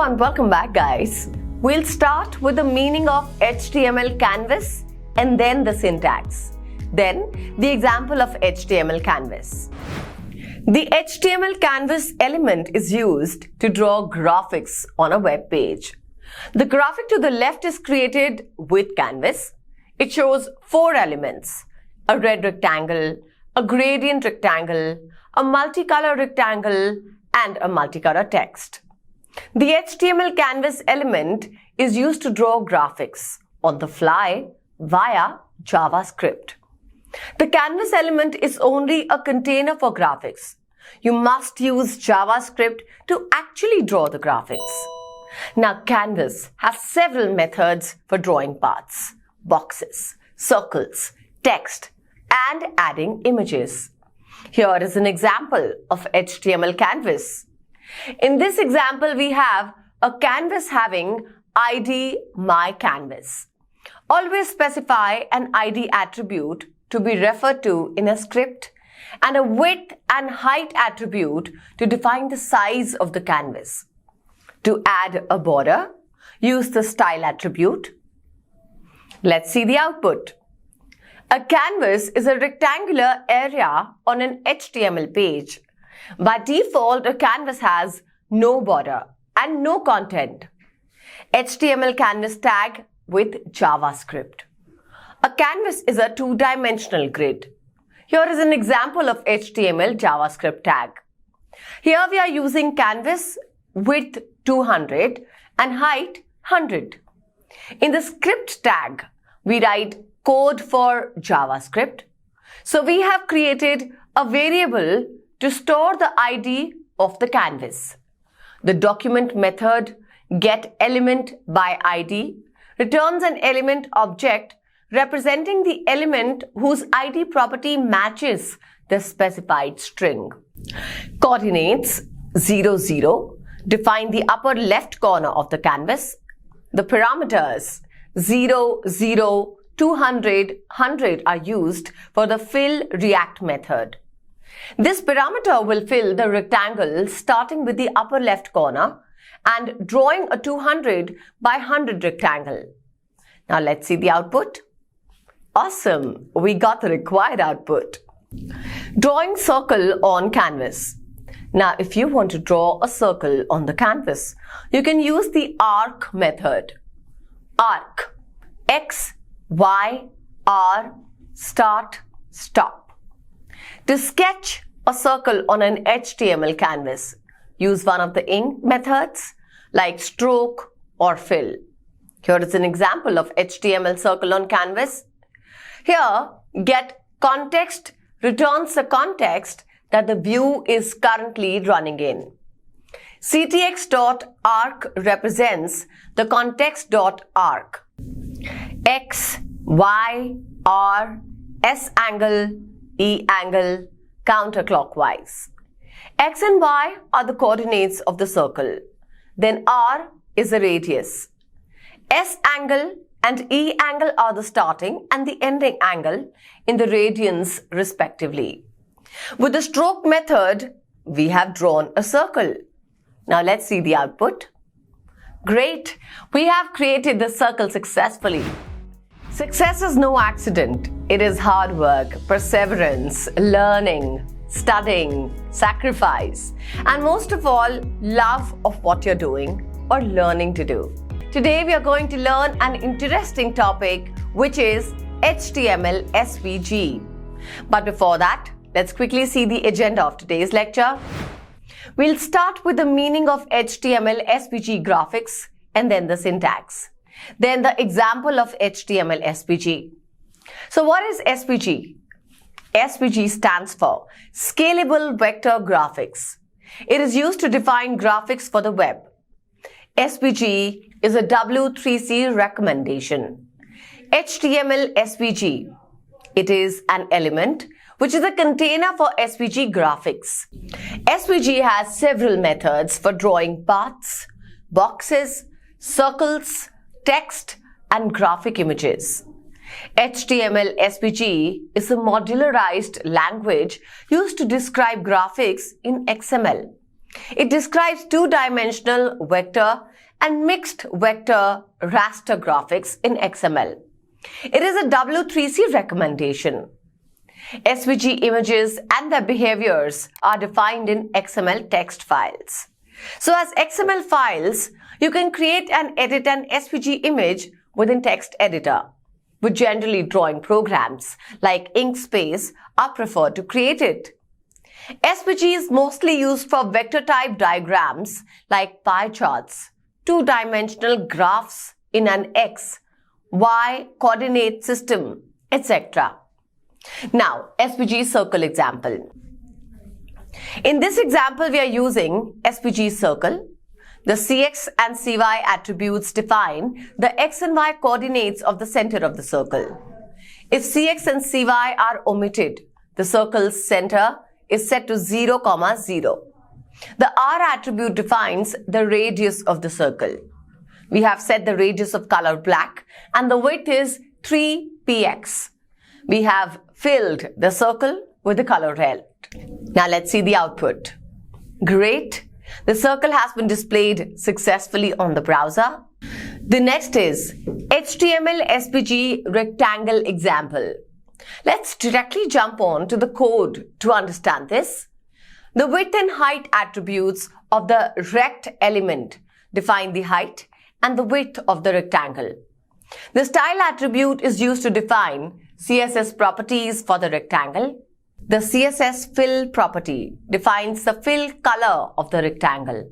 and welcome back, guys. We'll start with the meaning of HTML canvas and then the syntax. Then the example of HTML canvas. The HTML canvas element is used to draw graphics on a web page. The graphic to the left is created with canvas. It shows 4 elements: a red rectangle, a gradient rectangle, a multicolor rectangle, and a multicolor text. The HTML canvas element is used to draw graphics on the fly via JavaScript. The canvas element is only a container for graphics. You must use JavaScript to actually draw the graphics. Now, Canvas has several methods for drawing paths, boxes, circles, text, and adding images. Here is an example of HTML canvas. In this example, we have a canvas having ID myCanvas. Always specify an ID attribute to be referred to in a script and a width and height attribute to define the size of the canvas. To add a border, use the style attribute. Let's see the output. A canvas is a rectangular area on an HTML page. By default, a canvas has no border and no content. HTML canvas tag with JavaScript. A canvas is a 2-dimensional grid. Here is an example of HTML JavaScript tag. Here we are using canvas width 200 and height 100. In the script tag, we write code for JavaScript. So we have created a variable to store the ID of the canvas. The document method getElementById returns an element object representing the element whose ID property matches the specified string. Coordinates 0, 0 define the upper left corner of the canvas. The parameters 0, 0, 200, 100 are used for the fill react method. This parameter will fill the rectangle starting with the upper left corner and drawing a 200 by 100 rectangle. Now let's see the output. Awesome! We got the required output. Drawing circle on canvas. Now if you want to draw a circle on the canvas, you can use the arc method. Arc. X, Y, R, start, stop. To sketch a circle on an HTML canvas, use one of the ink methods like stroke or fill. Here is an example of HTML circle on canvas. Here, getContext returns the context that the view is currently running in. ctx.arc represents the context.arc. X, Y, R, S angle, E angle, counterclockwise. X and Y are the coordinates of the circle. Then R is the radius. S angle and E angle are the starting and the ending angle in the radians respectively. With the stroke method, we have drawn a circle. Now let's see the output. Great! We have created the circle successfully. Success is no accident. It is hard work, perseverance, learning, studying, sacrifice, and most of all, love of what you're doing or learning to do. Today, we are going to learn an interesting topic, which is HTML SVG. But before that, let's quickly see the agenda of today's lecture. We'll start with the meaning of HTML SVG graphics and then the syntax. Then the example of HTML SVG. So what is SVG? SVG stands for Scalable Vector Graphics. It is used to define graphics for the web. SVG is a W3C recommendation. HTML SVG. It is an element which is a container for SVG graphics. SVG has several methods for drawing paths, boxes, circles, text, and graphic images. HTML SVG is a modularized language used to describe graphics in XML. It describes 2-dimensional vector and mixed vector raster graphics in XML. It is a W3C recommendation. SVG images and their behaviors are defined in XML text files. So as XML files, you can create and edit an SVG image within text editor, with generally drawing programs like Inkscape are preferred to create it. SVG is mostly used for vector type diagrams like pie charts, two-dimensional graphs in an X, Y coordinate system, etc. Now, SVG circle example. In this example, we are using SVG circle. The CX and CY attributes define the X and Y coordinates of the center of the circle. If CX and CY are omitted, the circle's center is set to 0, 0. The R attribute defines the radius of the circle. We have set the radius of color black and the width is 3px. We have filled the circle with the color red. Now let's see the output. Great! The circle has been displayed successfully on the browser. The next is HTML SVG rectangle example. Let's directly jump on to the code to understand this. The width and height attributes of the rect element define the height and the width of the rectangle. The style attribute is used to define CSS properties for the rectangle. The CSS fill property defines the fill color of the rectangle.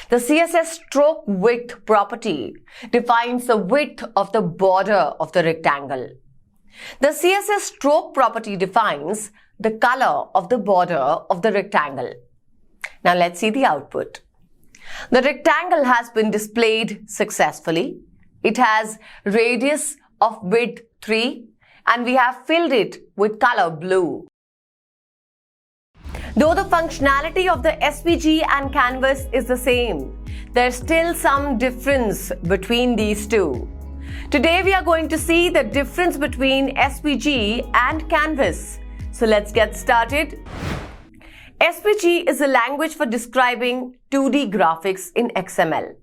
The CSS stroke width property defines the width of the border of the rectangle. The CSS stroke property defines the color of the border of the rectangle. Now let's see the output. The rectangle has been displayed successfully. It has radius of width 3 and we have filled it with color blue. Though the functionality of the SVG and Canvas is the same, there's still some difference between these two. Today we are going to see the difference between SVG and Canvas. So let's get started. SVG is a language for describing 2D graphics in XML.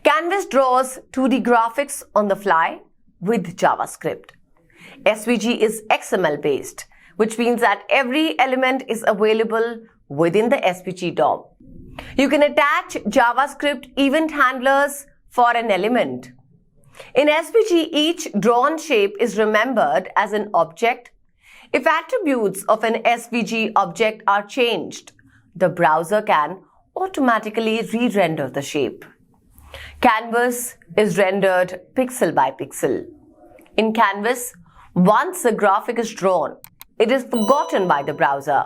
Canvas draws 2D graphics on the fly with JavaScript. SVG is XML based, which means that every element is available within the SVG DOM. You can attach JavaScript event handlers for an element. In SVG, each drawn shape is remembered as an object. If attributes of an SVG object are changed, the browser can automatically re-render the shape. Canvas is rendered pixel by pixel. In Canvas, once a graphic is drawn, it is forgotten by the browser.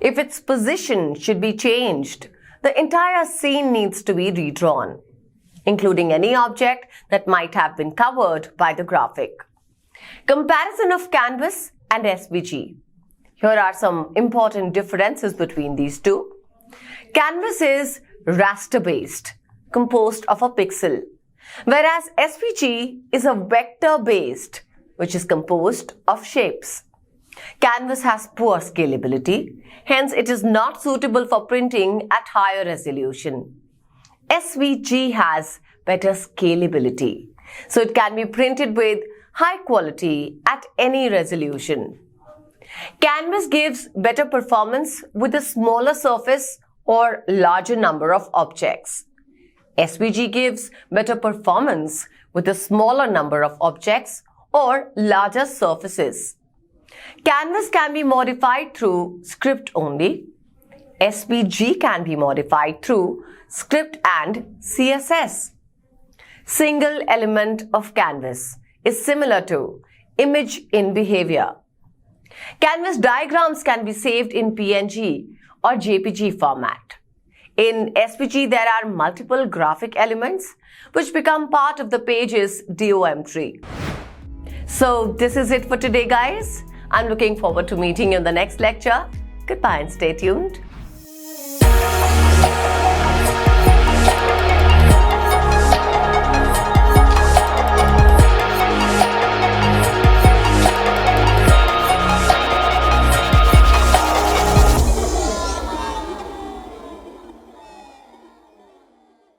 If its position should be changed, the entire scene needs to be redrawn, including any object that might have been covered by the graphic. Comparison of Canvas and SVG. Here are some important differences between these two. Canvas is raster-based, composed of a pixel, whereas SVG is a vector-based, which is composed of shapes. Canvas has poor scalability, hence it is not suitable for printing at higher resolution. SVG has better scalability, so it can be printed with high quality at any resolution. Canvas gives better performance with a smaller surface or larger number of objects. SVG gives better performance with a smaller number of objects or larger surfaces. Canvas can be modified through script only. SVG can be modified through script and CSS. Single element of Canvas is similar to image in behavior. Canvas diagrams can be saved in PNG or JPG format. In SVG, there are multiple graphic elements which become part of the page's DOM tree. So this is it for today, guys. I'm looking forward to meeting you in the next lecture. Goodbye and stay tuned.